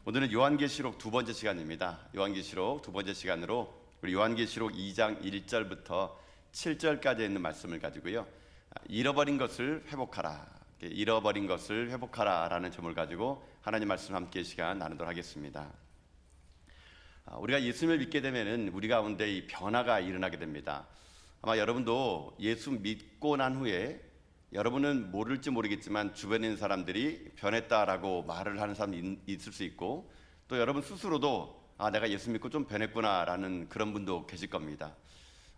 오늘은 요한계시록 두 번째 시간입니다. 요한계시록 두 번째 시간으로 우리 요한계시록 2장 1절부터 7절까지 있는 말씀을 가지고요. 잃어버린 것을 회복하라. 잃어버린 것을 회복하라라는 점을 가지고 하나님 말씀 함께 시간 나누도록 하겠습니다. 우리가 예수님을 믿게 되면은 우리 가운데 이 변화가 일어나게 됩니다. 아마 여러분도 예수 믿고 난 후에 여러분은 모를지 모르겠지만 주변에 있는 사람들이 변했다라고 말을 하는 사람이 있을 수 있고, 또 여러분 스스로도 내가 예수 믿고 좀 변했구나라는 그런 분도 계실 겁니다.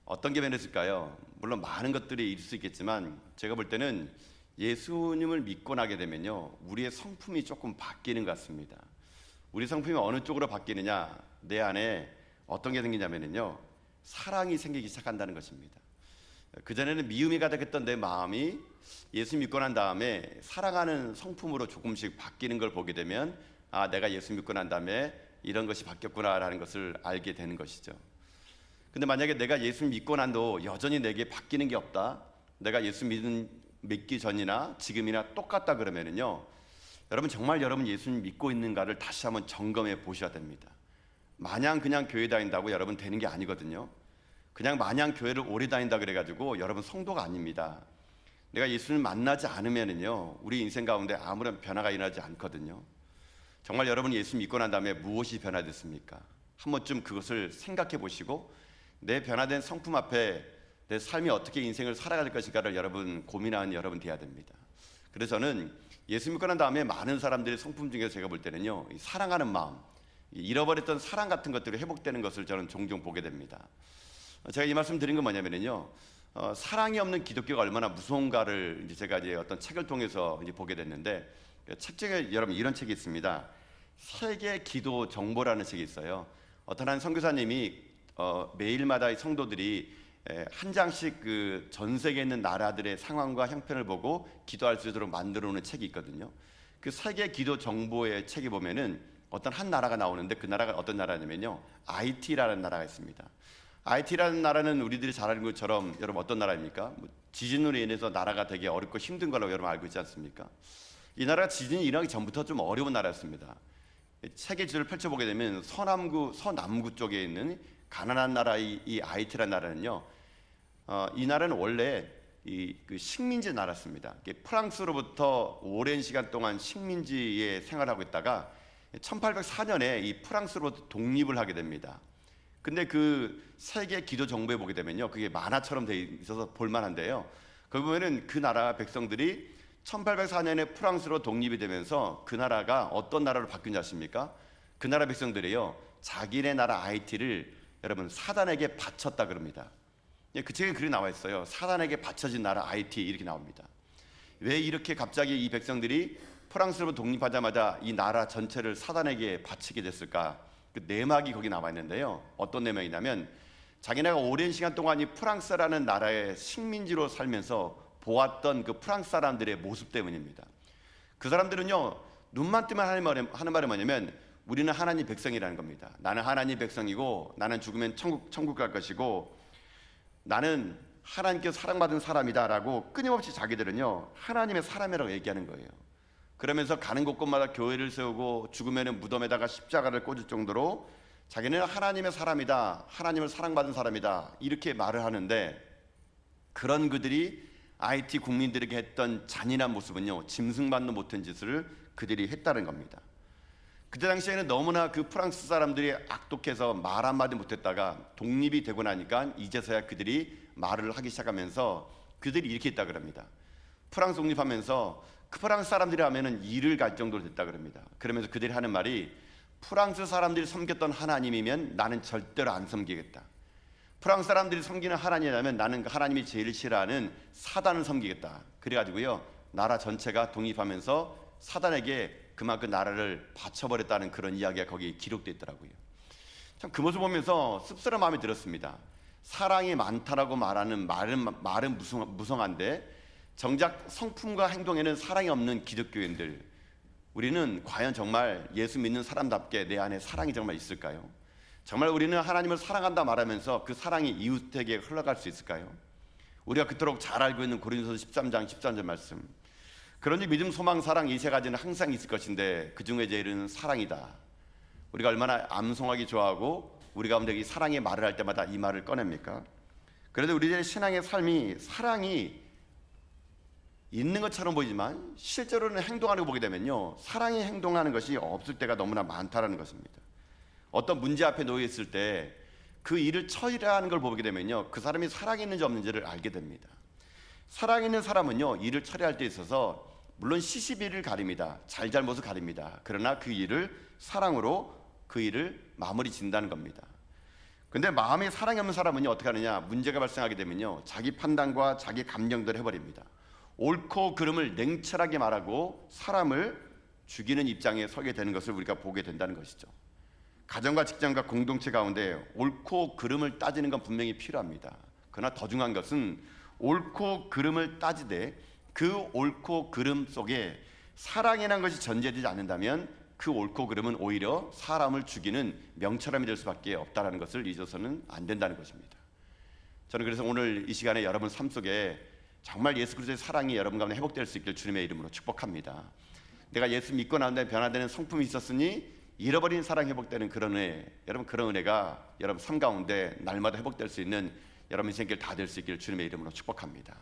어떤 게 변했을까요? 물론 많은 것들이 있을 수 있겠지만 제가 볼 때는 예수님을 믿고 나게 되면요, 우리의 성품이 조금 바뀌는 것 같습니다. 우리 성품이 어느 쪽으로 바뀌느냐, 내 안에 어떤 게 생기냐면요, 사랑이 생기기 시작한다는 것입니다. 그전에는 미움이 가득했던 내 마음이 예수 믿고 난 다음에 사랑하는 성품으로 조금씩 바뀌는 걸 보게 되면 내가 예수 믿고 난 다음에 이런 것이 바뀌었구나라는 것을 알게 되는 것이죠. 근데 만약에 내가 예수 믿고 난도 여전히 내게 바뀌는 게 없다, 내가 예수 믿기 전이나 지금이나 똑같다 그러면은요, 여러분 정말 여러분 예수님 믿고 있는가를 다시 한번 점검해 보셔야 됩니다. 마냥 그냥 교회 다닌다고 여러분 되는 게 아니거든요. 그냥 마냥 교회를 오래 다닌다 그래가지고 여러분 성도가 아닙니다. 내가 예수님을 만나지 않으면은요, 우리 인생 가운데 아무런 변화가 일어나지 않거든요. 정말 여러분이 예수 믿고 난 다음에 무엇이 변화됐습니까? 한 번쯤 그것을 생각해 보시고 내 변화된 성품 앞에 내 삶이 어떻게 인생을 살아갈 것인가를 여러분 고민하는 여러분 돼야 됩니다. 그래서 저는 예수 믿고 난 다음에 많은 사람들의 성품 중에서 제가 볼 때는요, 사랑하는 마음, 잃어버렸던 사랑 같은 것들이 회복되는 것을 저는 종종 보게 됩니다. 제가 이 말씀 드린 건 뭐냐면요, 사랑이 없는 기독교가 얼마나 무서운가를 제가 어떤 책을 통해서 보게 됐는데, 책 중에 여러분 이런 책이 있습니다. 세계 기도 정보라는 책이 있어요. 어떤 한 선교사님이 매일마다 성도들이 한 장씩 그 전 세계에 있는 나라들의 상황과 형편을 보고 기도할 수 있도록 만들어 놓은 책이 있거든요. 그 세계 기도 정보의 책에 보면은 어떤 한 나라가 나오는데, 그 나라가 어떤 나라냐면요, IT라는 나라가 있습니다. IT라는 나라는 우리들이 잘 아는 것처럼 여러분 어떤 나라입니까? 지진으로 인해서 나라가 되게 어렵고 힘든 걸로 여러분 알고 있지 않습니까? 이 나라가 지진이 일어나기 전부터 좀 어려운 나라였습니다. 세계 지도를 펼쳐보게 되면 서남구 쪽에 있는 가난한 나라 이 IT라는 나라는요, 이 나라는 원래 그 식민지 나라였습니다. 프랑스로부터 오랜 시간 동안 식민지에 생활하고 있다가 1804년에 이 프랑스로부터 독립을 하게 됩니다. 근데 그 세계 기도 정보에 보게 되면요, 그게 만화처럼 돼 있어서 볼만한데요, 거기 보면은 그 나라 백성들이 1804년에 프랑스로 독립이 되면서 그 나라가 어떤 나라로 바뀐 줄 아십니까? 그 나라 백성들이요, 자기네 나라 IT를 여러분 사단에게 바쳤다 그럽니다. 그 책에 글이 나와 있어요. 사단에게 바쳐진 나라 IT 이렇게 나옵니다. 왜 이렇게 갑자기 이 백성들이 프랑스로부터 독립하자마자 이 나라 전체를 사단에게 바치게 됐을까? 그 내막이 거기 나와 있는데요, 어떤 내막이냐면 자기네가 오랜 시간 동안 이 프랑스라는 나라의 식민지로 살면서 보았던 그 프랑스 사람들의 모습 때문입니다. 그 사람들은요, 눈만 뜨면 하는 말이 뭐냐면 우리는 하나님 백성이라는 겁니다. 나는 하나님 백성이고, 나는 죽으면 천국 갈 것이고, 나는 하나님께서 사랑받은 사람이다라고 끊임없이 자기들은요, 하나님의 사람이라고 얘기하는 거예요. 그러면서 가는 곳곳마다 교회를 세우고 죽으면 무덤에다가 십자가를 꽂을 정도로 자기는 하나님의 사람이다, 하나님을 사랑받은 사람이다 이렇게 말을 하는데, 그런 그들이 IT 국민들에게 했던 잔인한 모습은요, 짐승만도 못한 짓을 그들이 했다는 겁니다. 그때 당시에는 너무나 그 프랑스 사람들이 악독해서 말 한마디 못했다가 독립이 되고 나니까 이제서야 그들이 말을 하기 시작하면서 그들이 이렇게 했다 그럽니다. 프랑스 독립하면서 그 프랑스 사람들이 하면은 일을 갈 정도로 됐다 그럽니다. 그러면서 그들이 하는 말이, 프랑스 사람들이 섬겼던 하나님이면 나는 절대로 안 섬기겠다. 프랑스 사람들이 섬기는 하나님이라면 나는 그 하나님이 제일 싫어하는 사단을 섬기겠다. 그래가지고요, 나라 전체가 독립하면서 사단에게 그만큼 나라를 바쳐버렸다는 그런 이야기가 거기 기록되어 있더라고요. 참 그 모습 보면서 씁쓸한 마음이 들었습니다. 사랑이 많다라고 말하는 말은 무성한데 정작 성품과 행동에는 사랑이 없는 기독교인들, 우리는 과연 정말 예수 믿는 사람답게 내 안에 사랑이 정말 있을까요? 정말 우리는 하나님을 사랑한다 말하면서 그 사랑이 이웃에게 흘러갈 수 있을까요? 우리가 그토록 잘 알고 있는 고린도서 13장 13절 말씀, 그러니 믿음, 소망, 사랑 이 세 가지는 항상 있을 것인데 그 중에 제일은 사랑이다. 우리가 얼마나 암송하기 좋아하고 우리 가운데 이 사랑의 말을 할 때마다 이 말을 꺼냅니까? 그래도 우리들의 신앙의 삶이 사랑이 있는 것처럼 보이지만 실제로는 행동하는 거 보게 되면요, 사랑이 행동하는 것이 없을 때가 너무나 많다는 것입니다. 어떤 문제 앞에 놓여 있을 때 그 일을 처리하는 걸 보게 되면요, 그 사람이 사랑이 있는지 없는지를 알게 됩니다. 사랑 있는 사람은요, 일을 처리할 때 있어서 물론 시시비를 가립니다. 잘잘못을 가립니다. 그러나 그 일을 사랑으로 그 일을 마무리 짓는다는 겁니다. 근데 마음에 사랑이 없는 사람은요, 어떻게 하느냐, 문제가 발생하게 되면요, 자기 판단과 자기 감정대로 해버립니다. 옳고 그름을 냉철하게 말하고 사람을 죽이는 입장에 서게 되는 것을 우리가 보게 된다는 것이죠. 가정과 직장과 공동체 가운데 옳고 그름을 따지는 건 분명히 필요합니다. 그러나 더 중요한 것은 옳고 그름을 따지되 그 옳고 그름 속에 사랑이라는 것이 전제되지 않는다면 그 옳고 그름은 오히려 사람을 죽이는 명철함이 될 수밖에 없다는 것을 잊어서는 안 된다는 것입니다. 저는 그래서 오늘 이 시간에 여러분 삶 속에 정말 예수 그리스도의 사랑이 여러분 가운데 회복될 수 있길 주님의 이름으로 축복합니다. 내가 예수 믿고 난 다음에 변화되는 성품이 있었으니 잃어버린 사랑 회복되는 그런 은혜, 여러분 그런 은혜가 여러분 삶 가운데 날마다 회복될 수 있는 여러분 인생길 다 될 수 있길 주님의 이름으로 축복합니다.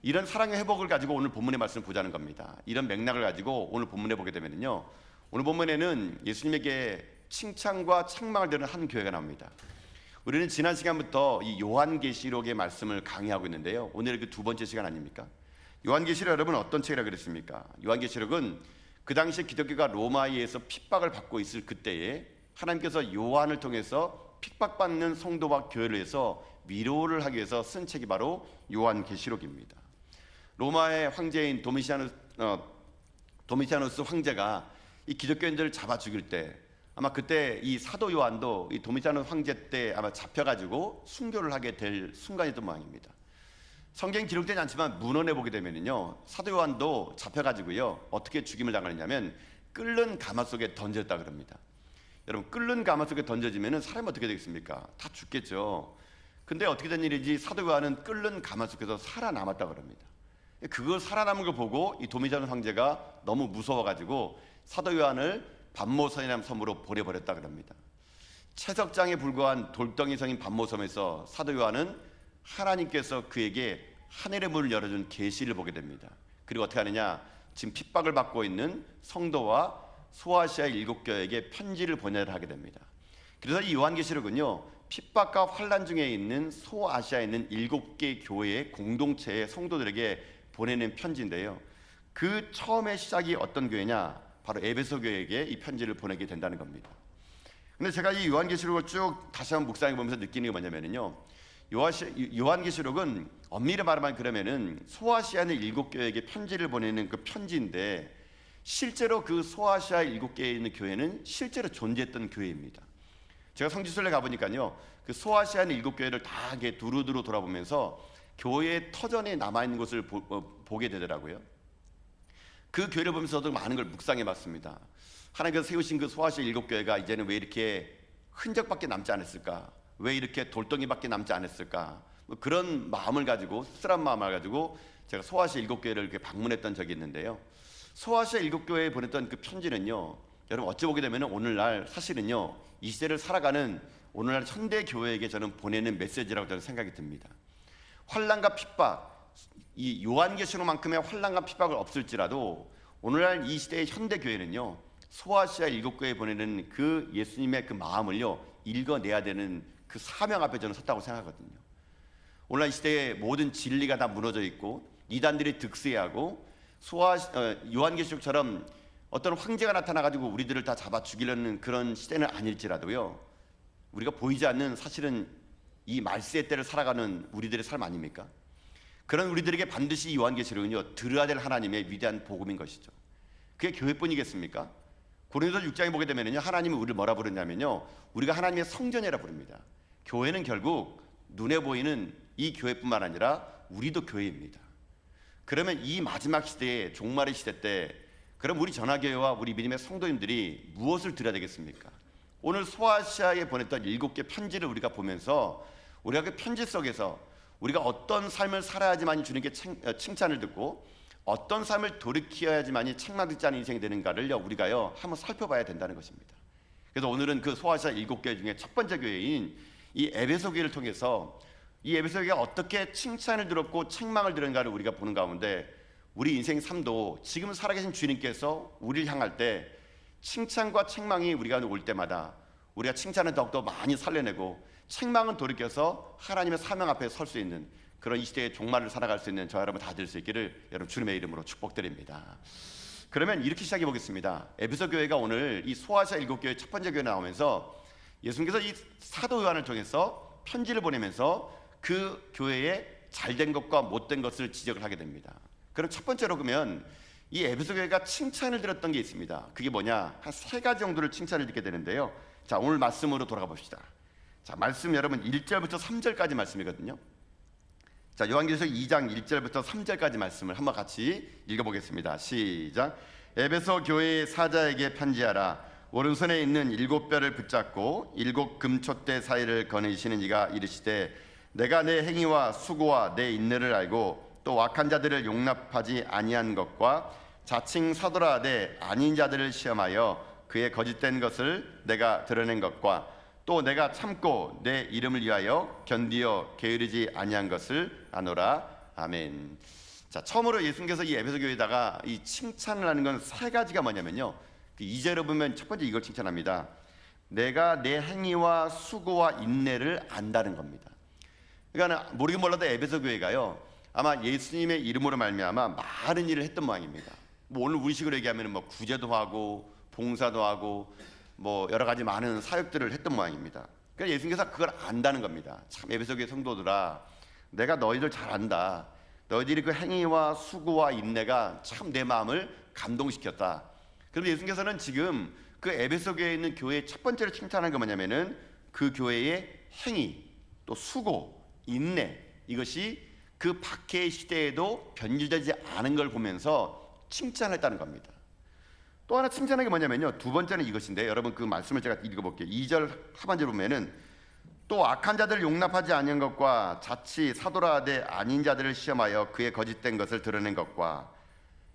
이런 사랑의 회복을 가지고 오늘 본문의 말씀을 보자는 겁니다. 이런 맥락을 가지고 오늘 본문에 보게 되면요, 오늘 본문에는 예수님에게 칭찬과 책망을 드리는 한 교회가 나옵니다. 우리는 지난 시간부터 이 요한계시록의 말씀을 강의하고 있는데요, 오늘 그 두 번째 시간 아닙니까? 요한계시록 여러분 어떤 책이라고 그랬습니까? 요한계시록은 그 당시 기독교가 로마에 의해서 핍박을 받고 있을 그때에 하나님께서 요한을 통해서 핍박받는 성도와 교회를 위해서 위로를 하기 위해서 쓴 책이 바로 요한계시록입니다. 로마의 황제인 도미티아누스 황제가 이 기독교인들을 잡아 죽일 때 아마 그때 이 사도 요한도 이 도미티아누스 황제 때 아마 잡혀가지고 순교를 하게 될 순간이었던 모양입니다. 성경에 기록되지 않지만 문헌에 보게 되면요, 사도 요한도 잡혀가지고요 어떻게 죽임을 당하느냐면 끓는 가마 속에 던졌다 그럽니다. 여러분 끓는 가마 속에 던져지면은 사람이 어떻게 되겠습니까? 다 죽겠죠. 근데 어떻게 된 일인지 사도 요한은 끓는 가마 속에서 살아남았다 그럽니다. 그걸 살아남은 걸 보고 이 도미티아누스 황제가 너무 무서워가지고 사도 요한을 반모섬이라는 섬으로 보내버렸다 그럽니다. 채석장에 불과한 돌덩이 성인 반모섬에서 사도 요한은 하나님께서 그에게 하늘의 문을 열어준 계시를 보게 됩니다. 그리고 어떻게 하느냐, 지금 핍박을 받고 있는 성도와 소아시아 7교회에게 편지를 보내를 하게 됩니다. 그래서 이 요한계시록은요, 핍박과 환난 중에 있는 소아시아에 있는 7개 교회의 공동체의 성도들에게 보내는 편지인데요, 그 처음의 시작이 어떤 교회냐, 바로 에베소 교회에게 이 편지를 보내게 된다는 겁니다. 근데 제가 이 요한계시록을 쭉 다시 한번 묵상해 보면서 느끼는 게 뭐냐면요, 요한계시록은 엄밀히 말하면 그러면은 소아시아 7교회에게 편지를 보내는 그 편지인데, 실제로 그 소아시아 7개에 있는 교회는 실제로 존재했던 교회입니다. 제가 성지순례 가보니까요, 그 소아시아 7교회를 다 이렇게 두루두루 돌아보면서 교회의 터전에 남아있는 것을 보게 되더라고요. 그 교회를 보면서 저도 많은 걸 묵상해 봤습니다. 하나님께서 세우신 그 소아시아 7교회가 이제는 왜 이렇게 흔적밖에 남지 않았을까? 왜 이렇게 돌덩이밖에 남지 않았을까? 그런 마음을 가지고, 씁쓸한 마음을 가지고 제가 소아시아 7교회를 이렇게 방문했던 적이 있는데요, 소아시아 7교회에 보냈던 그 편지는요, 여러분 어찌 보게 되면 오늘날 사실은요, 이 시대를 살아가는 오늘날 현대 교회에게 저는 보내는 메시지라고 저는 생각이 듭니다. 환난과 핍박, 이 요한계시록만큼의 환난과 핍박을 없을지라도 오늘날 이 시대의 현대 교회는요, 소아시아 7교회에 보내는 그 예수님의 그 마음을요 읽어내야 되는 그 사명 앞에 저는 섰다고 생각하거든요. 오늘날 이 시대에 모든 진리가 다 무너져 있고 이단들이 득세하고 요한계시록처럼 어떤 황제가 나타나가지고 우리들을 다 잡아 죽이려는 그런 시대는 아닐지라도요, 우리가 보이지 않는 사실은 이 말세의 때를 살아가는 우리들의 삶 아닙니까? 그런 우리들에게 반드시 요한계시록은요 들어야 될 하나님의 위대한 복음인 것이죠. 그게 교회뿐이겠습니까? 고린도서 6장에 보게 되면요, 하나님이 우리를 뭐라 부르냐면요, 우리가 하나님의 성전이라 부릅니다. 교회는 결국 눈에 보이는 이 교회뿐만 아니라 우리도 교회입니다. 그러면 이 마지막 시대에, 종말의 시대 때, 그럼 우리 전화교회와 우리 믿음의 성도님들이 무엇을 드려야 되겠습니까? 오늘 소아시아에 보냈던 7개 편지를 우리가 보면서 우리가 그 편지 속에서 우리가 어떤 삶을 살아야지만 주님께 칭찬을 듣고 어떤 삶을 돌이켜야지만이 책망 듣지 않은 인생이 되는가를 우리가요 한번 살펴봐야 된다는 것입니다. 그래서 오늘은 그 소아시아 7교회 중에 첫 번째 교회인 이 에베소 교회를 통해서 이 에베소 교회가 어떻게 칭찬을 들었고 책망을 들었는가를 우리가 보는 가운데, 우리 인생 삶도 지금 살아계신 주님께서 우리를 향할 때 칭찬과 책망이 우리가 올 때마다 우리가 칭찬은 더욱더 많이 살려내고 책망은 돌이켜서 하나님의 사명 앞에 설 수 있는 그런 이 시대의 종말을 살아갈 수 있는 저 여러분 다 될 수 있기를 여러분 주님의 이름으로 축복드립니다. 그러면 이렇게 시작해 보겠습니다. 에베소 교회가 오늘 이 소아시아 7교회 첫 번째 교회 나오면서 예수님께서 이 사도 요한을 통해서 편지를 보내면서 그 교회의 잘된 것과 못된 것을 지적을 하게 됩니다. 그럼 첫 번째로 그러면 이 에베소 교회가 칭찬을 들었던 게 있습니다. 그게 뭐냐? 한 3가지 정도를 칭찬을 듣게 되는데요. 자, 오늘 말씀으로 돌아가 봅시다. 자, 말씀 여러분 1절부터 3절까지 말씀이거든요. 자, 요한계시록 2장 1절부터 3절까지 말씀을 한번 같이 읽어보겠습니다. 시작. 에베소 교회의 사자에게 편지하라. 오른손에 있는 7뼈를 붙잡고 7 금촛대 사이를 거느시는 이가 이르시되, 내가 내 행위와 수고와 내 인내를 알고 또 악한 자들을 용납하지 아니한 것과 자칭 사도라되 아닌 자들을 시험하여 그의 거짓된 것을 내가 드러낸 것과 또 내가 참고 내 이름을 위하여 견디어 게으르지 아니한 것을 아노라. 아멘. 자, 처음으로 예수님께서 이 에베소 교회에다가 이 칭찬을 하는 건 3가지가 뭐냐면요, 그 2절을 보면 첫 번째 이걸 칭찬합니다. 내가 내 행위와 수고와 인내를 안다는 겁니다. 그러니까 모르긴 몰라도 에베소 교회가요, 아마 예수님의 이름으로 말미암아 많은 일을 했던 모양입니다. 뭐 오늘 우리식으로 얘기하면 뭐 구제도 하고 봉사도 하고 뭐 여러 가지 많은 사역들을 했던 모양입니다. 그러니까 예수님께서 그걸 안다는 겁니다. 참 에베소 교회 성도들아, 내가 너희들 잘 안다. 너희들이 그 행위와 수고와 인내가 참 내 마음을 감동시켰다. 그런데 예수님께서는 지금 그 에베소 교회에 있는 교회의 첫 번째로 칭찬한 게 뭐냐면은 그 교회의 행위, 또 수고, 인내, 이것이 그 박해의 시대에도 변질되지 않은 걸 보면서 칭찬했다는 겁니다. 또 하나 칭찬한 게 뭐냐면요, 두 번째는 이것인데, 여러분 그 말씀을 제가 읽어볼게요. 2절 하반절 보면은 또 악한 자들을 용납하지 아니한 것과 자치 사도라 하되 아닌 자들을 시험하여 그의 거짓된 것을 드러낸 것과.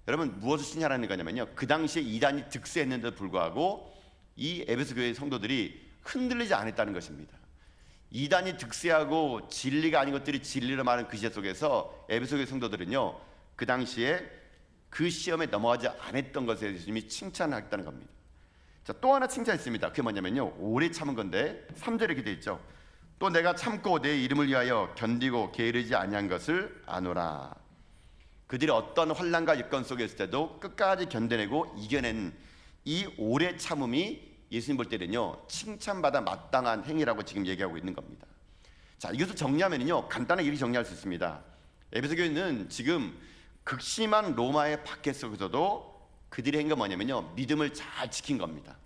여러분 무엇을 칭찬하는 거냐면요, 그 당시에 이단이 득세했는데도 불구하고 이 에베소 교회 성도들이 흔들리지 않았다는 것입니다. 이단이 득세하고 진리가 아닌 것들이 진리로 말하는 그 시대 속에서 에베소 교회 성도들은요, 그 당시에 그 시험에 넘어가지 않았던 것에 예수님이 칭찬하겠다는 겁니다. 자, 또 하나 칭찬했습니다. 그게 뭐냐면요, 오래 참은 건데 3절에 이렇게 돼 있죠. 또 내가 참고 내 이름을 위하여 견디고 게으르지 아니한 것을 아노라. 그들이 어떤 환난과 여건 속에 있을 때도 끝까지 견뎌내고 이겨낸 이 오래 참음이 예수님 볼 때는요, 칭찬받아 마땅한 행위라고 지금 얘기하고 있는 겁니다. 자, 이것을 정리하면요, 간단하게 이렇게 정리할 수 있습니다. 에베소 교회는 지금 극심한 로마의 박해 속에서도 그들이 한 게 뭐냐면요, 믿음을 잘 지킨 겁니다.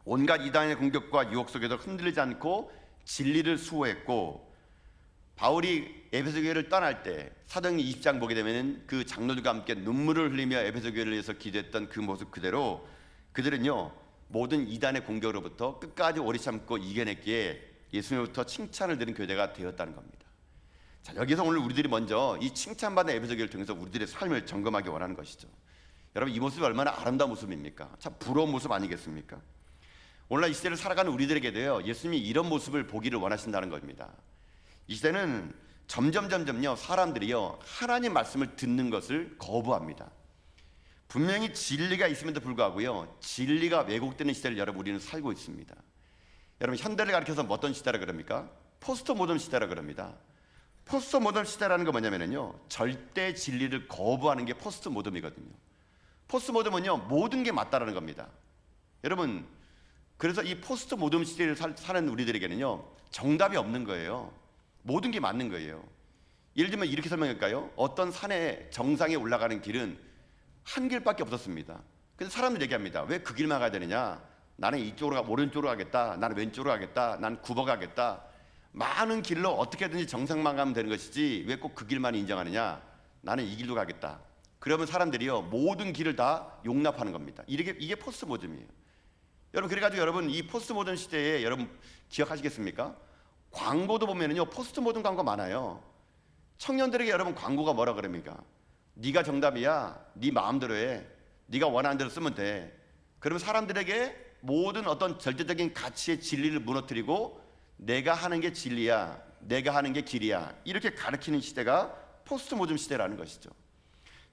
온갖 이단의 공격과 유혹 속에서 흔들리지 않고 진리를 수호했고, 바울이 에베소 교회를 떠날 때 사도행전 20장 보게 되면 그 장로들과 함께 눈물을 흘리며 에베소 교회를 위해서 기도했던 그 모습 그대로 그들은요, 모든 이단의 공격으로부터 끝까지 오래 참고 이겨냈기에 예수님으로부터 칭찬을 들은 교회가 되었다는 겁니다. 자, 여기서 오늘 우리들이 먼저 이 칭찬받은 에베소 교회를 통해서 우리들의 삶을 점검하기 원하는 것이죠. 여러분 이 모습이 얼마나 아름다운 모습입니까? 참 부러운 모습 아니겠습니까? 오늘날 이 시대를 살아가는 우리들에게도요, 예수님이 이런 모습을 보기를 원하신다는 겁니다. 이 시대는 점점요 사람들이요 하나님 말씀을 듣는 것을 거부합니다. 분명히 진리가 있음에도 불구하고요, 진리가 왜곡되는 시대를 여러분 우리는 살고 있습니다. 여러분 현대를 가리켜서 어떤 시대라 그럽니까? 포스트 모던 시대라 그럽니다. 포스트 모던 시대라는 건 뭐냐면요, 절대 진리를 거부하는 게 포스트 모던이거든요. 포스트 모던은요 모든 게 맞다라는 겁니다. 여러분 그래서 이 포스트 모던 시대를 사는 우리들에게는요 정답이 없는 거예요. 모든 게 맞는 거예요. 예를 들면 이렇게 설명할까요? 어떤 산의 정상에 올라가는 길은 한 길밖에 없었습니다. 그래서 사람들이 얘기합니다. 왜 그 길만 가야 되느냐? 나는 이쪽으로 오른쪽으로 가겠다. 나는 왼쪽으로 가겠다. 나는 굽어가겠다. 많은 길로 어떻게든지 정상만 가면 되는 것이지 왜 꼭 그 길만 인정하느냐? 나는 이 길로 가겠다. 그러면 사람들이요 모든 길을 다 용납하는 겁니다. 이게 포스트 모던이에요. 여러분 그래가지고 여러분 이 포스트 모던 시대에 여러분 기억하시겠습니까? 광고도 보면은요 포스트 모던 광고 많아요. 청년들에게 여러분 광고가 뭐라 그럽니까? 네가 정답이야. 네 마음대로 해. 네가 원하는 대로 쓰면 돼. 그러면 사람들에게 모든 어떤 절대적인 가치의 진리를 무너뜨리고 내가 하는 게 진리야, 내가 하는 게 길이야, 이렇게 가르치는 시대가 포스트모즘 시대라는 것이죠.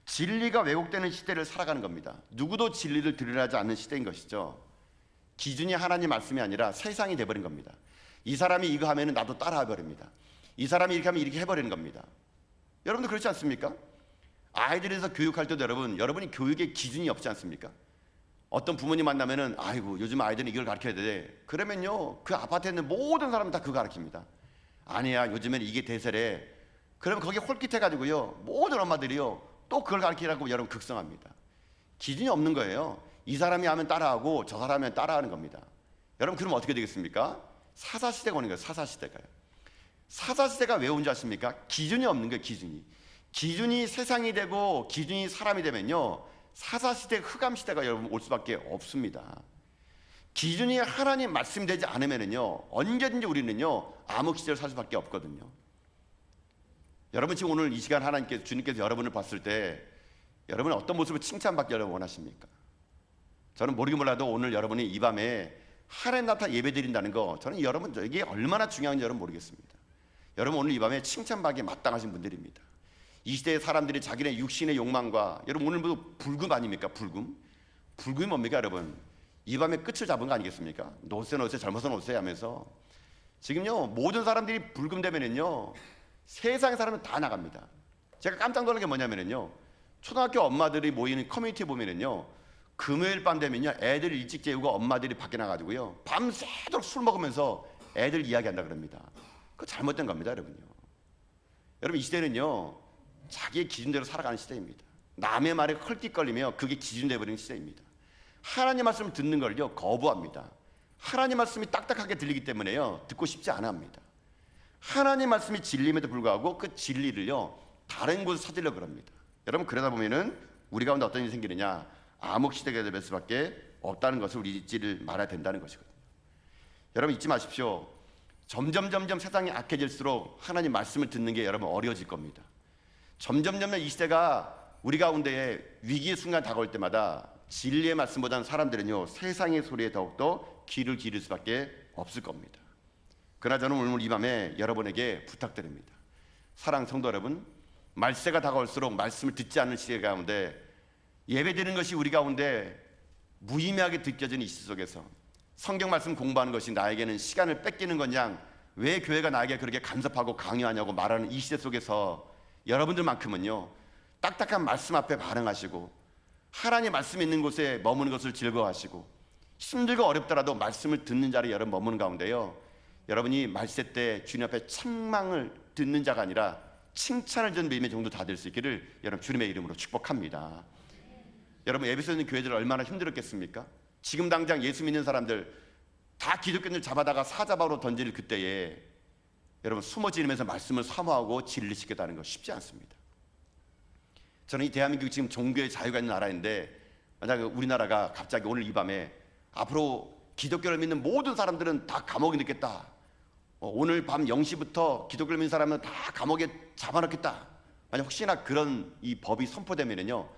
진리가 왜곡되는 시대를 살아가는 겁니다. 누구도 진리를 드러내지 않는 시대인 것이죠. 기준이 하나님 말씀이 아니라 세상이 돼버린 겁니다. 이 사람이 이거 하면 나도 따라해 버립니다. 이 사람이 이렇게 하면 이렇게 해버리는 겁니다. 여러분도 그렇지 않습니까? 아이들에서 교육할 때도 여러분이 교육에 기준이 없지 않습니까? 어떤 부모님 만나면은 아이고 요즘 아이들은 이걸 가르쳐야 돼. 그러면요 그 아파트에 있는 모든 사람은 다 그거 가르칩니다. 아니야 요즘에는 이게 대세래. 그러면 거기에 홀깃해가지고요 모든 엄마들이요 또 그걸 가르치라고 여러분 극성합니다. 기준이 없는 거예요. 이 사람이 하면 따라하고 저 사람이 하면 따라하는 겁니다. 여러분 그러면 어떻게 되겠습니까? 사사시대가 오는 거예요. 사사시대가요. 사사시대가 왜 온지 아십니까? 기준이 없는 거예요. 기준이 세상이 되고 기준이 사람이 되면요 사사시대 흑암시대가 여러분 올 수밖에 없습니다. 기준이 하나님 말씀이 되지 않으면요 언제든지 우리는요 암흑시대를 살 수밖에 없거든요. 여러분 지금 오늘 이 시간 하나님께서 주님께서 여러분을 봤을 때 여러분은 어떤 모습을 칭찬받기 여러분 원하십니까? 저는 모르긴 몰라도 오늘 여러분이 이 밤에 하나님 나타 예배 드린다는 거 저는 여러분 이게 얼마나 중요한지 여러분 모르겠습니다. 여러분 오늘 이 밤에 칭찬받기에 마땅하신 분들입니다. 이 시대의 사람들이 자기네 육신의 욕망과 여러분 오늘 모두 불금 아닙니까? 불금이 뭡니까 여러분? 이 밤에 끝을 잡은 거 아니겠습니까? 노세 젊어서 노세 하면서 지금요 모든 사람들이 불금 되면은요 세상의 사람은 다 나갑니다. 제가 깜짝 놀란 게 뭐냐면은요 초등학교 엄마들이 모이는 커뮤니티에 보면은요 금요일 밤 되면요 애들 일찍 재우고 엄마들이 밖에 나가지고요 밤새도록 술 먹으면서 애들 이야기한다 그럽니다. 그거 잘못된 겁니다 여러분요. 여러분 이 시대는요 자기의 기준대로 살아가는 시대입니다. 남의 말에 헐깃거리며 그게 기준 되어버리는 시대입니다. 하나님 말씀을 듣는 걸요 거부합니다. 하나님 말씀이 딱딱하게 들리기 때문에요 듣고 싶지 않아 합니다. 하나님 말씀이 진리임에도 불구하고 그 진리를요 다른 곳에 찾으려고 합니다. 여러분 그러다 보면은 우리 가운데 어떤 일이 생기느냐 암흑시대가 될 수밖에 없다는 것을 우리 잊지를 말아야 된다는 것이거든요. 여러분 잊지 마십시오. 점점 세상이 악해질수록 하나님 말씀을 듣는 게 여러분 어려워질 겁니다. 점점 이 시대가 우리 가운데에 위기의 순간 다가올 때마다 진리의 말씀보다는 사람들은요 세상의 소리에 더욱더 귀를 기울일 수밖에 없을 겁니다. 그러나 저는 오늘 이 밤에 여러분에게 부탁드립니다. 사랑 성도 여러분, 말세가 다가올수록 말씀을 듣지 않는 시대 가운데 예배드리는 것이 우리 가운데 무의미하게 느껴지는 이 시대 속에서 성경 말씀 공부하는 것이 나에게는 시간을 뺏기는 거냐, 왜 교회가 나에게 그렇게 간섭하고 강요하냐고 말하는 이 시대 속에서 여러분들만큼은요 딱딱한 말씀 앞에 반응하시고 하나님의 말씀 있는 곳에 머무는 것을 즐거워하시고 힘들고 어렵더라도 말씀을 듣는 자리에 여러분 머무는 가운데요 여러분이 말세 때 주님 앞에 책망을 듣는 자가 아니라 칭찬을 듣는 믿음의 정도 다 될 수 있기를 여러분 주님의 이름으로 축복합니다. 여러분 에베소에 있는 교회들 얼마나 힘들었겠습니까? 지금 당장 예수 믿는 사람들 다 기독교인들 잡아다가 사자바로 던질 그때에 여러분 숨어 지르면서 말씀을 사모하고 진리시켰다는 거 쉽지 않습니다. 저는 이 대한민국이 지금 종교의 자유가 있는 나라인데 만약 우리나라가 갑자기 오늘 이 밤에 앞으로 기독교를 믿는 모든 사람들은 다 감옥에 넣겠다, 오늘 밤 0시부터 기독교를 믿는 사람은 다 감옥에 잡아넣겠다, 만약 혹시나 그런 이 법이 선포되면은요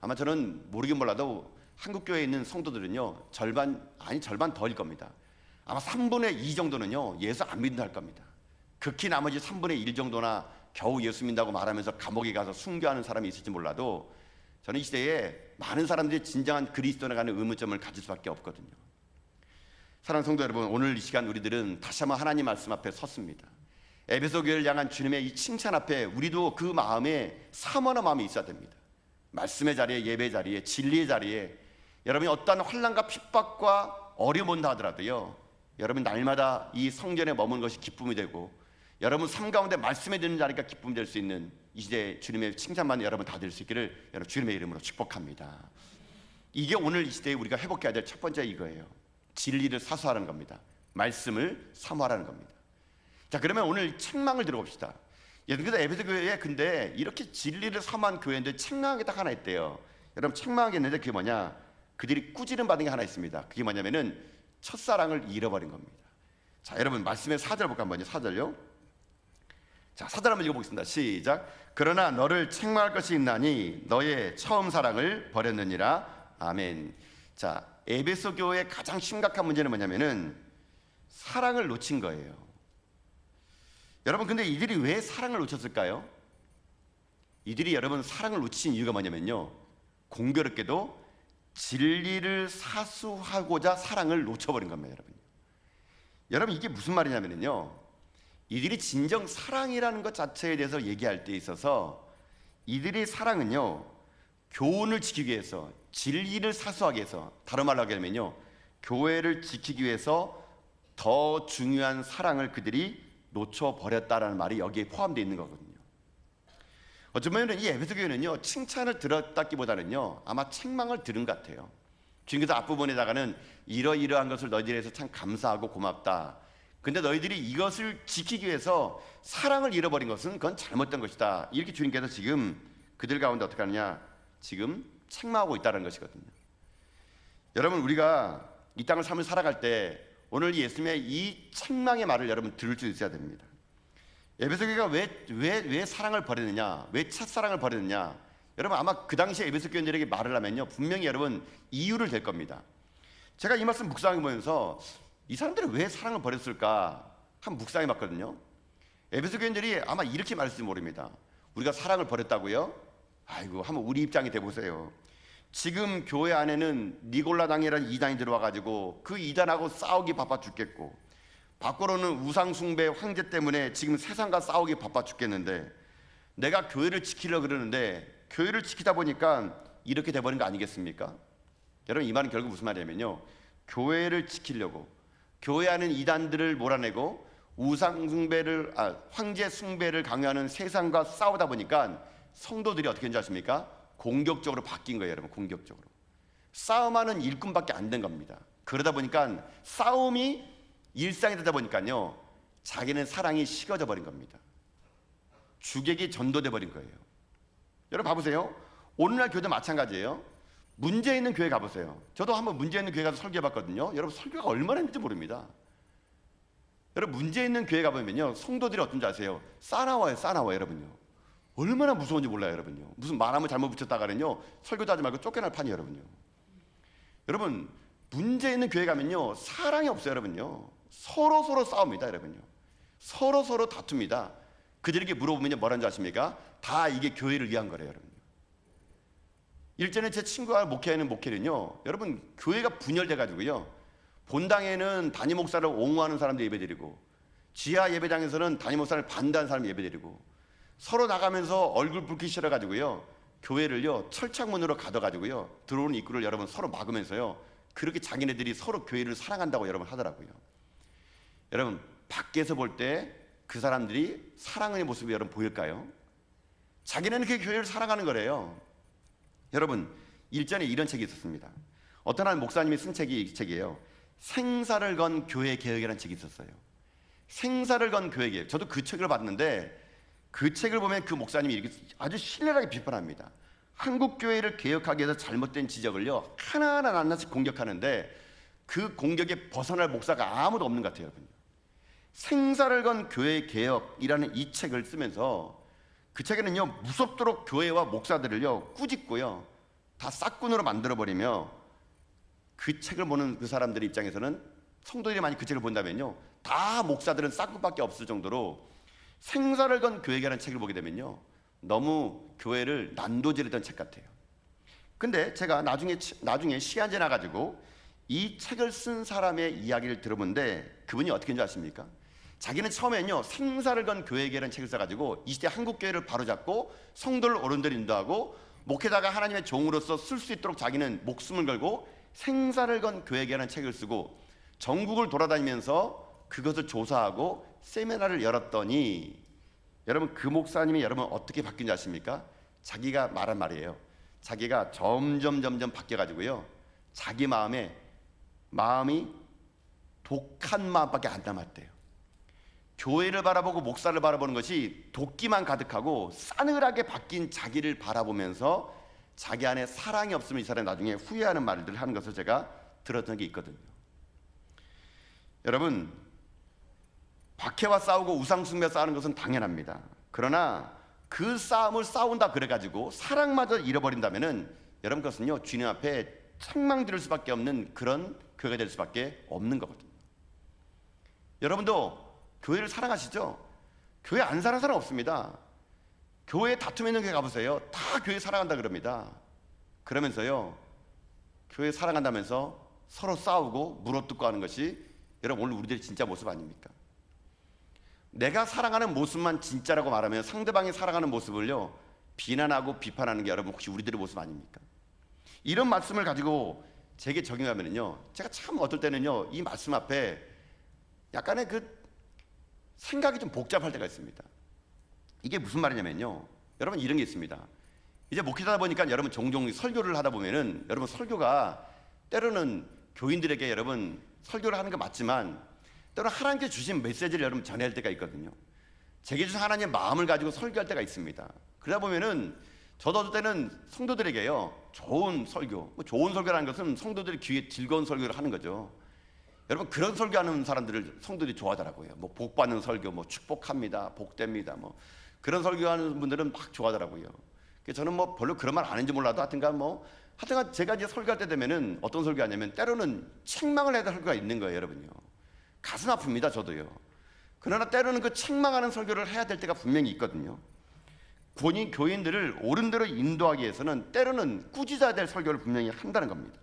아마 저는 모르긴 몰라도 한국교회에 있는 성도들은요 절반 덜일 겁니다. 아마 3분의 2 정도는요 예수 안 믿는다 할 겁니다. 극히 나머지 3분의 1 정도나 겨우 예수 믿는다고 말하면서 감옥에 가서 순교하는 사람이 있을지 몰라도 저는 이 시대에 많은 사람들이 진정한 그리스도에 관한 의문점을 가질 수밖에 없거든요. 사랑하는 성도 여러분, 오늘 이 시간 우리들은 다시 한번 하나님 말씀 앞에 섰습니다. 에베소 교회를 향한 주님의 이 칭찬 앞에 우리도 그 마음에 사모하는 마음이 있어야 됩니다. 말씀의 자리에, 예배 자리에, 진리의 자리에 여러분이 어떠한 환난과 핍박과 어려움 온다 하더라도요 여러분 날마다 이 성전에 머무는 것이 기쁨이 되고 여러분 삶 가운데 말씀에 듣는 자리가 기쁨이 될 수 있는 이 시대에 주님의 칭찬만 여러분 다 될 수 있기를 여러분 주님의 이름으로 축복합니다. 이게 오늘 이 시대에 우리가 회복해야 될 첫 번째 이거예요. 진리를 사수하라는 겁니다. 말씀을 사모하라는 겁니다. 자, 그러면 오늘 책망을 들어봅시다. 그래서 에베소 교회에 근데 이렇게 진리를 사모한 교회인데 책망한 게 딱 하나 있대요. 여러분 책망한 게 있는데 그게 뭐냐? 그들이 꾸지름 받은 게 하나 있습니다. 그게 뭐냐면은 첫사랑을 잃어버린 겁니다. 자, 여러분 말씀의 4절 볼까 한번요. 4절요. 자, 4절 한번 읽어보겠습니다. 시작. 그러나 너를 책망할 것이 있나니 너의 처음 사랑을 버렸느니라. 아멘. 자, 에베소 교회의 가장 심각한 문제는 뭐냐면은 사랑을 놓친 거예요. 여러분, 근데 이들이 왜 사랑을 놓쳤을까요? 이들이 여러분 사랑을 놓친 이유가 뭐냐면요, 공교롭게도 진리를 사수하고자 사랑을 놓쳐버린 겁니다. 여러분 이게 무슨 말이냐면요, 이들이 진정 사랑이라는 것 자체에 대해서 얘기할 때 있어서 이들의 사랑은요, 교훈을 지키기 위해서, 진리를 사수하기 위해서, 다른 말로 하면요, 교회를 지키기 위해서 더 중요한 사랑을 그들이 놓쳐버렸다라는 말이 여기에 포함되어 있는 거거든요. 어쩌면 이 에베소 교회는요, 칭찬을 들었다기보다는요, 아마 책망을 들은 것 같아요. 주님께서 앞부분에다가는 이러이러한 것을 너희들에 대해서 참 감사하고 고맙다. 근데 너희들이 이것을 지키기 위해서 사랑을 잃어버린 것은 그건 잘못된 것이다. 이렇게 주님께서 지금 그들 가운데 어떻게 하느냐, 지금 책망하고 있다는 것이거든요. 여러분, 우리가 이 땅을 삶을 살아갈 때 오늘 예수님의 이 책망의 말을 여러분 들을 수 있어야 됩니다. 에베소 교회가 왜 사랑을 버렸느냐, 왜 첫사랑을 버렸느냐, 여러분 아마 그 당시에 에베소 교인들에게 말을 하면요, 분명히 여러분 이유를 댈 겁니다. 제가 이 말씀 묵상해 보면서 이 사람들이 왜 사랑을 버렸을까 한 묵상해 봤거든요. 에베소 교인들이 아마 이렇게 말했을지 모릅니다. 우리가 사랑을 버렸다고요? 아이고, 한번 우리 입장이 돼 보세요. 지금 교회 안에는 니골라당이라는 이단이 들어와가지고 그 이단하고 싸우기 바빠 죽겠고, 밖으로는 우상숭배 황제 때문에 지금 세상과 싸우기 바빠 죽겠는데, 내가 교회를 지키려고 그러는데 교회를 지키다 보니까 이렇게 돼버린 거 아니겠습니까? 여러분, 이 말은 결국 무슨 말이냐면요, 교회를 지키려고 교회 안에 이단들을 몰아내고 우상숭배를 황제 숭배를 강요하는 세상과 싸우다 보니까 성도들이 어떻게 된지 아십니까? 공격적으로 바뀐 거예요. 여러분, 공격적으로 싸움하는 일꾼밖에 안 된 겁니다. 그러다 보니까 싸움이 일상이 되다 보니까요, 자기는 사랑이 식어져 버린 겁니다. 주객이 전도돼 버린 거예요. 여러분 봐보세요. 오늘날 교회도 마찬가지예요. 문제 있는 교회 가보세요. 저도 한번 문제 있는 교회 가서 설교해 봤거든요. 여러분, 설교가 얼마나 했는지 모릅니다. 여러분, 문제 있는 교회 가보면요, 성도들이 어떤지 아세요? 싸나워요. 여러분요. 얼마나 무서운지 몰라요. 여러분요. 무슨 말하면 잘못 붙였다가는요, 설교도 하지 말고 쫓겨날 판이 여러분요. 여러분, 문제 있는 교회 가면요, 사랑이 없어요. 여러분요. 서로 싸웁니다. 여러분요. 서로 다툽니다. 그들에게 물어보면요, 뭐라는 줄 아십니까? 다 이게 교회를 위한 거래요. 여러분요. 일전에 제 친구가 목회하는 목회는요, 여러분 교회가 분열돼 가지고요, 본당에는 담임 목사를 옹호하는 사람들 예배드리고, 지하 예배장에서는 담임 목사를 반대하는 사람 예배드리고, 서로 나가면서 얼굴 붉기 싫어 가지고요, 교회를요 철창문으로 가둬 가지고요, 들어오는 입구를 여러분 서로 막으면서요, 그렇게 자기네들이 서로 교회를 사랑한다고 여러분 하더라고요. 여러분, 밖에서 볼 때 그 사람들이 사랑의 모습이 여러분 보일까요? 자기네는 그 교회를 사랑하는 거래요. 여러분, 일전에 이런 책이 있었습니다. 어떤 한 목사님이 쓴 책이 이 책이에요. 생사를 건 교회 개혁이라는 책이 있었어요. 생사를 건 교회 개혁. 저도 그 책을 봤는데 그 책을 보면 그 목사님이 이렇게 아주 신랄하게 비판합니다. 한국 교회를 개혁하기 위해서 잘못된 지적을요, 하나씩 공격하는데 그 공격에 벗어날 목사가 아무도 없는 것 같아요. 여러분. 생사를 건 교회 개혁이라는 이 책을 쓰면서 그 책에는요, 무섭도록 교회와 목사들을요 꾸짖고요, 다 싹군으로 만들어버리며, 그 책을 보는 그 사람들의 입장에서는, 성도들이 많이 그 책을 본다면요, 다 목사들은 싹군밖에 없을 정도로 생사를 건 교회라는 책을 보게 되면요, 너무 교회를 난도질했던 책 같아요. 근데 제가 나중에 시간 지나가지고 이 책을 쓴 사람의 이야기를 들어본데, 그분이 어떻게 했는지 아십니까? 자기는 처음에는요, 생사를 건 교회라는 책을 써가지고 이 시대 한국 교회를 바로잡고 성도를 어른들 인도하고 목회자가 하나님의 종으로서 쓸 수 있도록 자기는 목숨을 걸고 생사를 건 교회라는 책을 쓰고 전국을 돌아다니면서 그것을 조사하고 세미나를 열었더니, 여러분 그 목사님이 여러분 어떻게 바뀐지 아십니까? 자기가 말한 말이에요. 자기가 점점 바뀌어가지고요, 자기 마음이 독한 마음밖에 안 남았대요. 교회를 바라보고 목사를 바라보는 것이 도끼만 가득하고 싸늘하게 바뀐 자기를 바라보면서 자기 안에 사랑이 없으면 이 사람이 나중에 후회하는 말들을 하는 것을 제가 들었던 게 있거든요. 여러분, 박해와 싸우고 우상숭배 싸우는 것은 당연합니다. 그러나 그 싸움을 싸운다 그래가지고 사랑마저 잃어버린다면은, 여러분 그것은요, 주님 앞에 책망 들을 수밖에 없는 그런 교회가 될 수밖에 없는 거거든요. 여러분도 교회를 사랑하시죠? 교회 안 사랑하는 사람 없습니다. 교회에 다툼 있는 교회 가보세요. 다 교회 사랑한다 그럽니다. 그러면서요, 교회 사랑한다면서 서로 싸우고 물어뜯고 하는 것이 여러분 오늘 우리들의 진짜 모습 아닙니까? 내가 사랑하는 모습만 진짜라고 말하면 상대방이 사랑하는 모습을요 비난하고 비판하는 게 여러분 혹시 우리들의 모습 아닙니까? 이런 말씀을 가지고 제게 적용하면요, 제가 참 어떨 때는요 이 말씀 앞에 약간의 그 생각이 좀 복잡할 때가 있습니다. 이게 무슨 말이냐면요, 여러분 이런 게 있습니다. 이제 목회자다 보니까 여러분 종종 설교를 하다 보면은 여러분 설교가 때로는 교인들에게 여러분 설교를 하는 거 맞지만 때로는 하나님께 주신 메시지를 여러분 전해야 할 때가 있거든요. 제게 주신 하나님의 마음을 가지고 설교할 때가 있습니다. 그러다 보면은 저도 어떨 때는 성도들에게요 좋은 설교, 좋은 설교라는 것은 성도들이 귀에 즐거운 설교를 하는 거죠. 여러분 그런 설교하는 사람들을 성도들이 좋아하더라고요. 뭐 복 받는 설교, 뭐 축복합니다, 복됩니다, 뭐 그런 설교하는 분들은 막 좋아하더라고요. 저는 뭐 별로 그런 말 안 했는지 몰라도 하여튼간 제가 이제 설교할 때 되면은 어떤 설교하냐면 때로는 책망을 해야 될 설교가 있는 거예요, 여러분요. 가슴 아픕니다, 저도요. 그러나 때로는 그 책망하는 설교를 해야 될 때가 분명히 있거든요. 교인들을 옳은 대로 인도하기 위해서는 때로는 꾸짖어야 될 설교를 분명히 한다는 겁니다.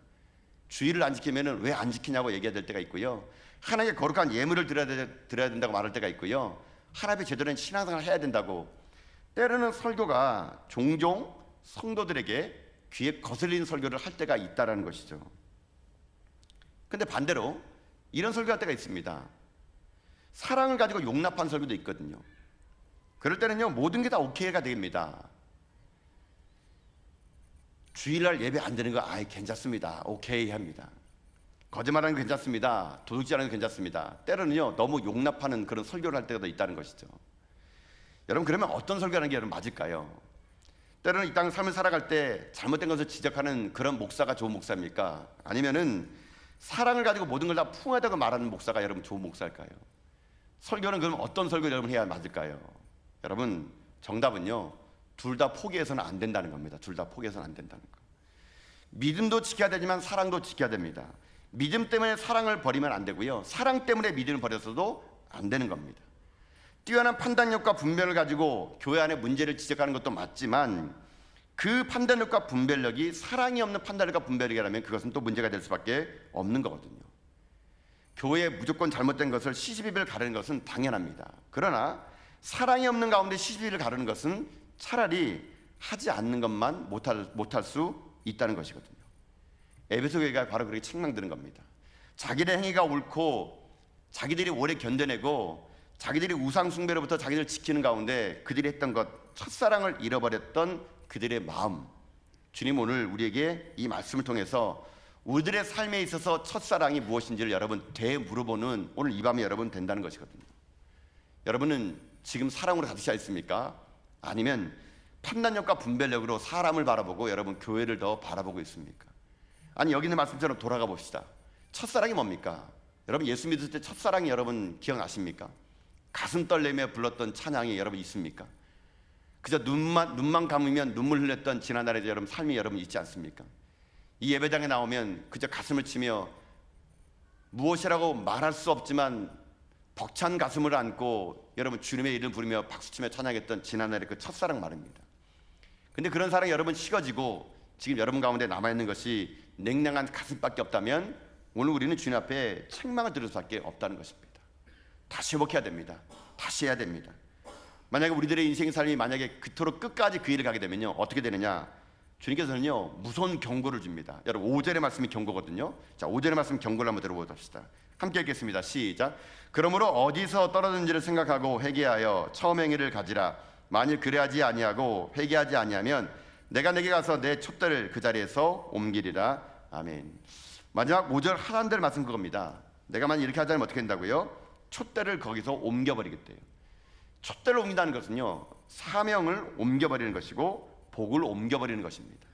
주의를 안 지키면은 왜 안 지키냐고 얘기해야 될 때가 있고요. 하나님의 거룩한 예물을 드려야 된다고 말할 때가 있고요. 하나님의 제대로 된 신앙생활을 해야 된다고. 때로는 설교가 종종 성도들에게 귀에 거슬리는 설교를 할 때가 있다라는 것이죠. 근데 반대로 이런 설교할 때가 있습니다. 사랑을 가지고 용납한 설교도 있거든요. 그럴 때는요 모든 게 다 오케이가 됩니다. 주일날 예배 안 되는 거 아예 괜찮습니다. 오케이 합니다. 거짓말하는 거 괜찮습니다. 도둑질하는 거 괜찮습니다. 때로는요 너무 용납하는 그런 설교를 할 때가 있다는 것이죠. 여러분 그러면 어떤 설교하는 게 여러분 맞을까요? 때로는 이 땅 삶을 살아갈 때 잘못된 것을 지적하는 그런 목사가 좋은 목사입니까? 아니면은 사랑을 가지고 모든 걸 다 풍하다고 말하는 목사가 여러분 좋은 목사일까요? 설교는 그럼 어떤 설교를 여러분 해야 맞을까요? 여러분 정답은요 둘 다 포기해서는 안 된다는 겁니다. 둘 다 포기해서는 안 된다는 거. 믿음도 지켜야 되지만 사랑도 지켜야 됩니다. 믿음 때문에 사랑을 버리면 안 되고요, 사랑 때문에 믿음을 버려서도 안 되는 겁니다. 뛰어난 판단력과 분별을 가지고 교회 안에 문제를 지적하는 것도 맞지만 그 판단력과 분별력이 사랑이 없는 판단력과 분별력이라면 그것은 또 문제가 될 수밖에 없는 거거든요. 교회에 무조건 잘못된 것을 시시비비를 가르는 것은 당연합니다. 그러나 사랑이 없는 가운데 시시비비를 가르는 것은 차라리 하지 않는 것만 못할 수 있다는 것이거든요. 에베소 교회가 바로 그렇게 책망드는 겁니다. 자기의 행위가 옳고 자기들이 오래 견뎌내고 자기들이 우상 숭배로부터 자기들을 지키는 가운데 그들이 했던 것, 첫사랑을 잃어버렸던 그들의 마음. 주님 오늘 우리에게 이 말씀을 통해서 우리들의 삶에 있어서 첫사랑이 무엇인지를 여러분 되물어보는 오늘 이 밤에 여러분 된다는 것이거든요. 여러분은 지금 사랑으로 가득 차 있습니까? 아니면 판단력과 분별력으로 사람을 바라보고 여러분 교회를 더 바라보고 있습니까? 아니 여기 있는 말씀처럼 돌아가 봅시다. 첫사랑이 뭡니까? 여러분 예수 믿을 때 첫사랑이 여러분 기억나십니까? 가슴 떨리며 불렀던 찬양이 여러분 있습니까? 그저 눈만 감으면 눈물 흘렸던 지난날의 여러분 삶이 여러분 있지 않습니까? 이 예배당에 나오면 그저 가슴을 치며 무엇이라고 말할 수 없지만 벅찬 가슴을 안고 여러분 주님의 이름을 부르며 박수치며 찬양했던 지난날의 그 첫사랑 말입니다. 근데 그런 사랑이 여러분 식어지고 지금 여러분 가운데 남아있는 것이 냉랭한 가슴밖에 없다면 오늘 우리는 주님 앞에 책망을 들을 수밖에 없다는 것입니다. 다시 회복해야 됩니다. 다시 해야 됩니다. 만약에 우리들의 인생의 삶이 만약에 그토록 끝까지 그 일을 가게 되면요 어떻게 되느냐, 주님께서는요 무서운 경고를 줍니다. 여러분 5절의 말씀이 경고거든요. 자 5절의 말씀 경고를 한번 들어보십시다. 함께 읽겠습니다. 시작. 그러므로 어디서 떨어졌는지를 생각하고 회개하여 처음 행위를 가지라. 만일 그래하지 아니하고 회개하지 아니하면 내가 내게 가서 내 촛대를 그 자리에서 옮기리라. 아멘. 마지막 5절 하나님들 말씀 그겁니다. 내가 만약 이렇게 하자면 어떻게 된다고요? 촛대를 거기서 옮겨버리겠대요. 촛대를 옮긴다는 것은요 사명을 옮겨버리는 것이고 복을 옮겨버리는 것입니다.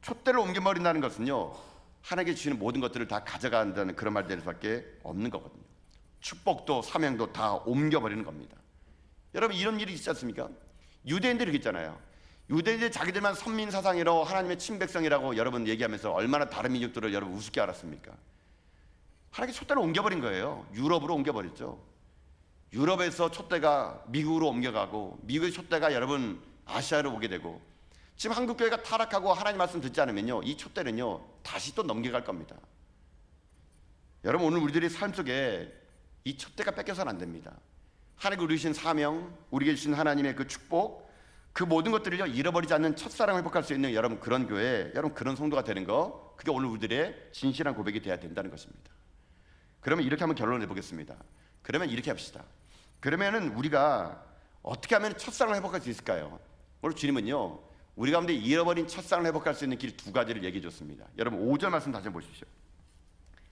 촛대를 옮겨버린다는 것은요 하나님께 주시는 모든 것들을 다 가져간다는 그런 말 될 수밖에 없는 거거든요. 축복도 사명도 다 옮겨버리는 겁니다. 여러분 이런 일이 있지 않습니까? 유대인들이 있잖아요. 유대인들이 자기들만 선민 사상이라고 하나님의 친백성이라고 여러분 얘기하면서 얼마나 다른 민족들을 여러분 우습게 알았습니까? 하나님께 촛대를 옮겨버린 거예요. 유럽으로 옮겨버렸죠. 유럽에서 촛대가 미국으로 옮겨가고 미국의 촛대가 여러분 아시아로 오게 되고 지금 한국교회가 타락하고 하나님 말씀 듣지 않으면요 이 촛대는요 다시 또 넘겨갈 겁니다. 여러분 오늘 우리들의 삶 속에 이 촛대가 뺏겨서는 안 됩니다. 하나님께 우리 주신 사명, 우리에게 주신 하나님의 그 축복, 그 모든 것들을요 잃어버리지 않는 첫사랑을 회복할 수 있는 여러분 그런 교회, 여러분 그런 성도가 되는 거, 그게 오늘 우리들의 진실한 고백이 돼야 된다는 것입니다. 그러면 이렇게 한번 결론을 내보겠습니다. 그러면 이렇게 합시다. 그러면은 우리가 어떻게 하면 첫사랑을 회복할 수 있을까요? 오늘 주님은요 우리 가운데 잃어버린 첫사랑을 회복할 수 있는 길 두 가지를 얘기해 줬습니다. 여러분 5절 말씀 다시 한번 보십시오.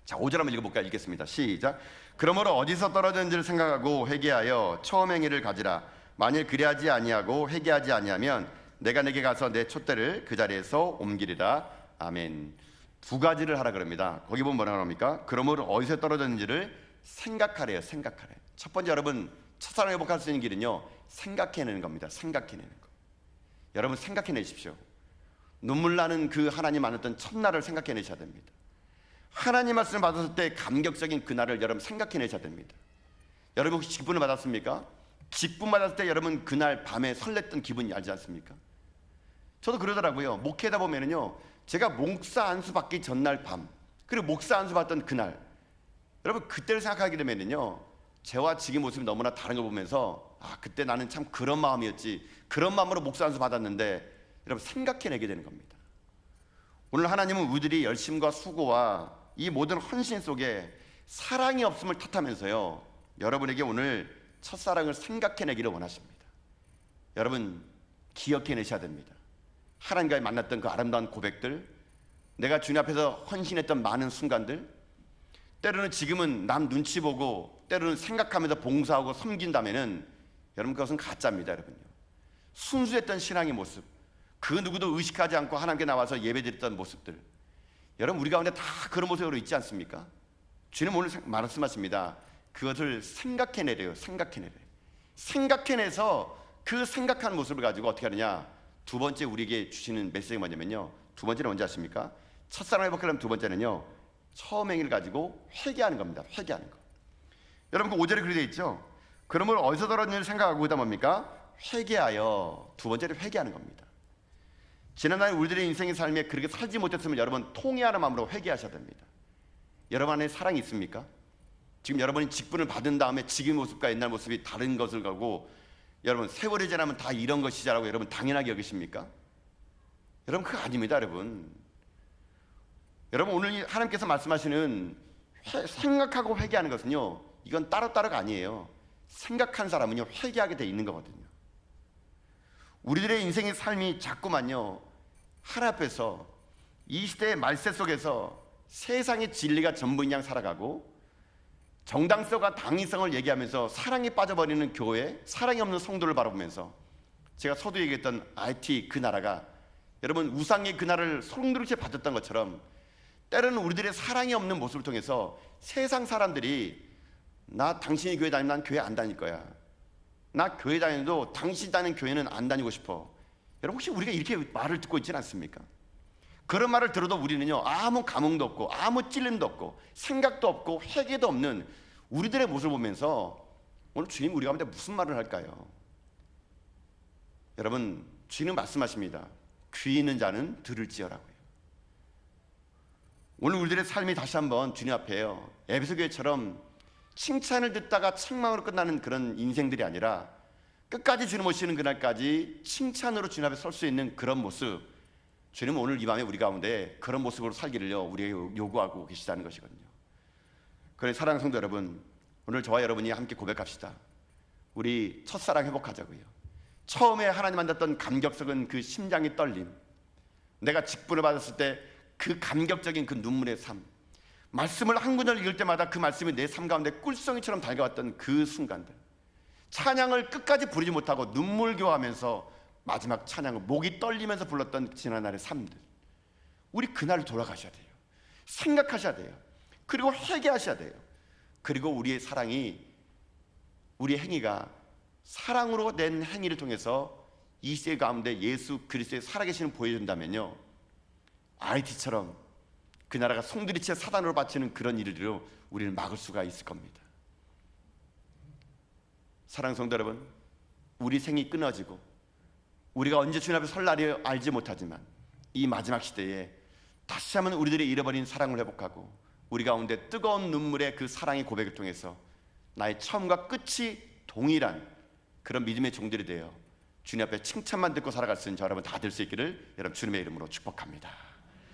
자 5절 한번 읽어볼까요? 읽겠습니다. 시작. 그러므로 어디서 떨어졌는지를 생각하고 회개하여 처음 행위를 가지라. 만일 그리하지 아니하고 회개하지 아니하면 내가 내게 가서 내 촛대를 그 자리에서 옮기리라. 아멘. 두 가지를 하라 그럽니다. 거기 보면 뭐라고 합니까? 그러므로 어디서 떨어졌는지를 생각하래요. 생각하래. 첫 번째 여러분 첫사랑 회복할 수 있는 길은요 생각해내는 겁니다. 생각해내는 거. 여러분 생각해내십시오. 눈물 나는 그 하나님 만났던 첫날을 생각해내셔야 됩니다. 하나님 말씀을 받았을 때 감격적인 그날을 여러분 생각해내셔야 됩니다. 여러분 혹시 직분을 받았습니까? 직분 받았을 때 여러분 그날 밤에 설렜던 기분이 알지 않습니까? 저도 그러더라고요. 목회하다 보면은요 제가 목사 안수 받기 전날 밤 그리고 목사 안수 받던 그날 여러분 그때를 생각하게 되면은요 저와 지금 모습이 너무나 다른 걸 보면서 아 그때 나는 참 그런 마음이었지, 그런 마음으로 목사 안수 받았는데 여러분 생각해내게 되는 겁니다. 오늘 하나님은 우리들이 열심과 수고와 이 모든 헌신 속에 사랑이 없음을 탓하면서요 여러분에게 오늘 첫사랑을 생각해내기를 원하십니다. 여러분 기억해내셔야 됩니다. 하나님과의 만났던 그 아름다운 고백들, 내가 주님 앞에서 헌신했던 많은 순간들, 때로는 지금은 남 눈치 보고 때로는 생각하면서 봉사하고 섬긴다면은 여러분 그것은 가짜입니다. 여러분요 순수했던 신앙의 모습, 그 누구도 의식하지 않고 하나님께 나와서 예배드렸던 모습들, 여러분 우리 가운데 다 그런 모습으로 있지 않습니까? 주님 오늘 말씀하십니다. 그것을 생각해내래요. 생각해내서 그 생각한 모습을 가지고 어떻게 하느냐, 두 번째 우리에게 주시는 메시지가 뭐냐면요 두 번째는 뭔지 아십니까? 첫사랑 회복하려면 두 번째는요 처음 행위를 가지고 회개하는 겁니다. 회개하는 거. 여러분 그 5절에 그렇게 되어 있죠. 그러므로 어디서 떨어졌는지 생각하고 그다음 뭡니까? 회개하여. 두 번째는 회개하는 겁니다. 지난날 우리들의 인생의 삶에 그렇게 살지 못했으면 여러분 통회하는 마음으로 회개하셔야 됩니다. 여러분 안에 사랑이 있습니까? 지금 여러분이 직분을 받은 다음에 지금 모습과 옛날 모습이 다른 것을 가고 여러분 세월이 지나면 다 이런 것이자라고 여러분 당연하게 여기십니까? 여러분 그거 아닙니다. 여러분 오늘 하나님께서 말씀하시는 생각하고 회개하는 것은요 이건 따로따로가 아니에요. 생각한 사람은요 회개하게 돼 있는 거거든요. 우리들의 인생의 삶이 자꾸만요 하나님 앞에서 이 시대의 말세 속에서 세상의 진리가 전부인 양 살아가고 정당성과 당위성을 얘기하면서 사랑에 빠져버리는 교회, 사랑이 없는 성도를 바라보면서 제가 서두 얘기했던 IT 그 나라가 여러분 우상의 그 나라를 송두리째 받았던 것처럼 때로는 우리들의 사랑이 없는 모습을 통해서 세상 사람들이 나 당신이 교회 다니면 난 교회 안 다닐 거야, 나 교회 다녀도 당신 다니는 교회는 안 다니고 싶어. 여러분 혹시 우리가 이렇게 말을 듣고 있지는 않습니까? 그런 말을 들어도 우리는요 아무 감흥도 없고 아무 찔림도 없고 생각도 없고 회개도 없는 우리들의 모습을 보면서 오늘 주님 우리 가운데 무슨 말을 할까요? 여러분 주님은 말씀하십니다. 귀 있는 자는 들을지어라고요. 오늘 우리들의 삶이 다시 한번 주님 앞에요 에베소 교회처럼 칭찬을 듣다가 책망으로 끝나는 그런 인생들이 아니라 끝까지 주님 오시는 그날까지 칭찬으로 주님 앞에 설 수 있는 그런 모습, 주님은 오늘 이 밤에 우리 가운데 그런 모습으로 살기를요 우리에게 요구하고 계시다는 것이거든요. 그래 사랑하는 성도 여러분, 오늘 저와 여러분이 함께 고백합시다. 우리 첫사랑 회복하자고요. 처음에 하나님 만났던 감격적인 그 심장의 떨림, 내가 직분을 받았을 때 그 감격적인 그 눈물의 삶, 말씀을 한 구절 읽을 때마다 그 말씀이 내 삶 가운데 꿀송이처럼 달가왔던 그 순간들, 찬양을 끝까지 부르지 못하고 눈물교하면서 마지막 찬양을 목이 떨리면서 불렀던 지난날의 삶들, 우리 그날을 돌아가셔야 돼요. 생각하셔야 돼요. 그리고 회개하셔야 돼요. 그리고 우리의 사랑이, 우리의 행위가 사랑으로 낸 행위를 통해서 이 시대 가운데 예수 그리스도의 살아계시는 보여준다면요, IT처럼 그 나라가 송두리째 사단으로 바치는 그런 일으로 우리는 막을 수가 있을 겁니다. 사랑하는 성도 여러분, 우리 생이 끊어지고 우리가 언제 주님 앞에 설 날이 알지 못하지만 이 마지막 시대에 다시 한번 우리들이 잃어버린 사랑을 회복하고 우리 가운데 뜨거운 눈물의 그 사랑의 고백을 통해서 나의 처음과 끝이 동일한 그런 믿음의 종들이 되어 주님 앞에 칭찬만 듣고 살아갈 수 있는 저 여러분 다 될 수 있기를 여러분 주님의 이름으로 축복합니다.